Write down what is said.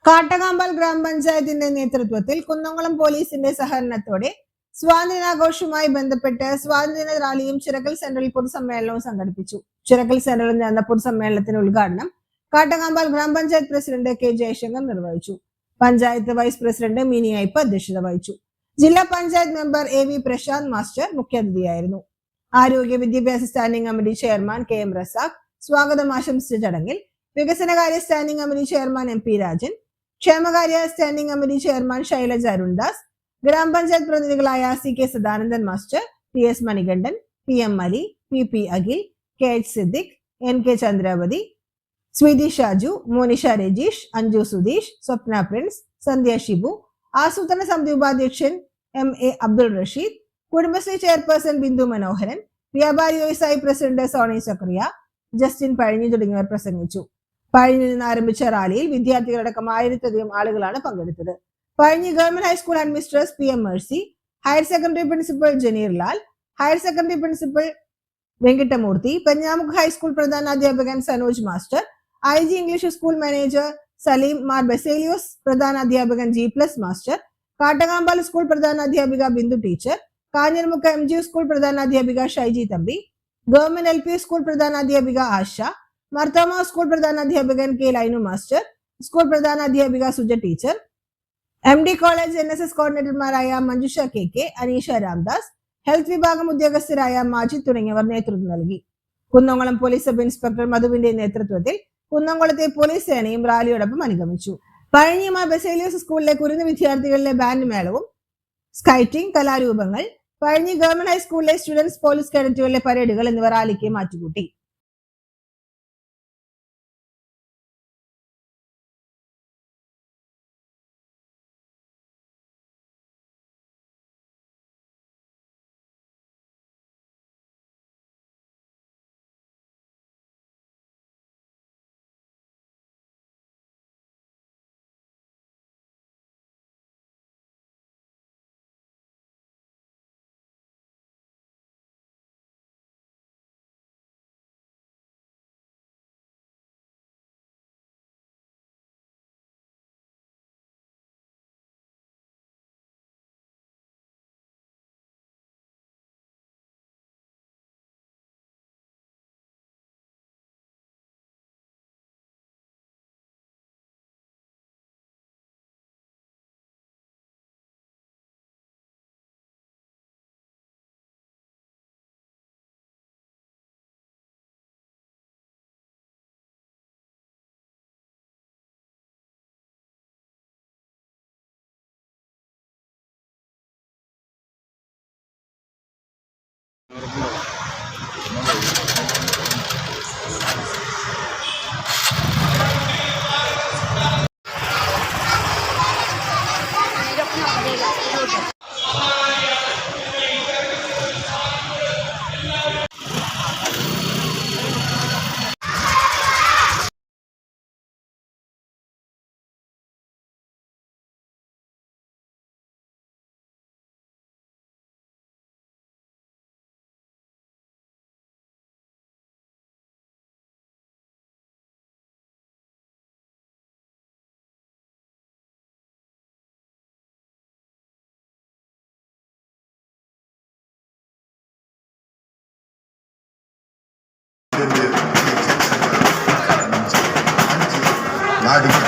കാട്ടകാമ്പാൽ ഗ്രാമപഞ്ചായത്തിന്റെ നേതൃത്വത്തിൽ കുന്നംകുളം പോലീസിന്റെ സഹകരണത്തോടെ സ്വാതന്ത്ര്യദിനാഘോഷവുമായി ബന്ധപ്പെട്ട് സ്വാതന്ത്ര്യദിന റാലിയും ചിറക്കൽ സെന്ററിൽ പൊതുസമ്മേളനവും സംഘടിപ്പിച്ചു. ചിറക്കൽ സെന്ററിൽ നടന്ന പൊതുസമ്മേളനത്തിന്റെ ഉദ്ഘാടനം കാട്ടകാമ്പാൽ ഗ്രാമപഞ്ചായത്ത് പ്രസിഡന്റ് കെ ജയശങ്കർ നിർവഹിച്ചു. പഞ്ചായത്ത് വൈസ് പ്രസിഡന്റ് മിനി അയ്പ അധ്യക്ഷത വഹിച്ചു. ജില്ലാ panchayat member A V Prashanth master മുഖ്യാതിഥിയായിരുന്നു. ആരോഗ്യ വിദ്യാഭ്യാസ standing committee chairman K M Razak സ്വാഗതം ആശംസിച്ച ചടങ്ങിൽ വികസനകാര്യ standing committee chairman M P Rajan, ക്ഷേമകാര്യ standing committee chairman Shailaja Arundas, ഗ്രാമപഞ്ചായത്ത് പ്രതിനിധികളായ C K Sadanandan master, T S Manikandan, P M Ali, P P Akhil, K H Siddique, N K Chandravathi, Sweety Shaju, Monisha Rajeesh, Anju Sudheesh, സ്വപ്ന പ്രിൻസ്, സന്ധ്യ ഷിബു, ആസൂത്രണ സമിതി ഉപാധ്യക്ഷൻ M A Abdul Rasheed, Kudumbashree chairperson Bindu Manoharan, വ്യാപാരി വ്യവസായി പ്രസിഡന്റ് സോണി സക്രിയ, ജസ്റ്റിൻ പഴഞ്ഞി തുടങ്ങിയവർ പ്രസംഗിച്ചു. പഴഞ്ഞിൽ നിന്ന് ആരംഭിച്ച റാലിയിൽ വിദ്യാർത്ഥികളടക്കം 1000-ലധികം ആളുകളാണ് പങ്കെടുത്തത്. Pazhanji government high school administrator P M Mercy, higher secondary principal Janeer Lal, higher secondary principal Venkitamoorthy, Penjamukh high school പ്രധാനാധ്യാപകൻ Sanoj master, I G English school manager Saleem Mar Baselios, പ്രധാനാധ്യാപകൻ ജി പ്ലസ് മാസ്റ്റർ, കാട്ടകാമ്പാൽ സ്കൂൾ പ്രധാനാധ്യാപിക Bindu teacher, Kanjiramukku M G school പ്രധാനാധ്യാപിക Shaiji Thampi, government L P school പ്രധാനാധ്യാപിക ആശ, മർത്തോമ സ്കൂൾ പ്രധാനാധ്യാപകൻ K Linu master, school പ്രധാനാധ്യാപിക Suja teacher, M D college NSS കോർഡിനേറ്റർമാരായ Manjusha K K, Aneesha Ramdas, health വിഭാഗം ഉദ്യോഗസ്ഥരായ മാജിദ് തുടങ്ങിയവർ നേതൃത്വം നൽകി. കുന്നംകുളം പോലീസ് സബ് ഇൻസ്പെക്ടർ മധുവിന്റെ നേതൃത്വത്തിൽ കുന്നംകുളത്തെ പോലീസ് സേനയും റാലിയോടൊപ്പം അനുഗമിച്ചു. പഴഞ്ഞി മാർ ബസേലിയോസ് സ്കൂളിലെ കുരുന്ന് വിദ്യാർത്ഥികളിലെ ബാൻഡ് മേളവും സ്കൈറ്റിംഗ്, കലാരൂപങ്ങൾ, പഴഞ്ഞി ഗവൺമെന്റ് ഹൈസ്കൂളിലെ സ്റ്റുഡൻസ് പോലീസ് കേഡറ്റുകളിലെ പരേഡുകൾ എന്നിവ റാലിക്ക് മാറ്റുകൂട്ടി. നാടിന്റെ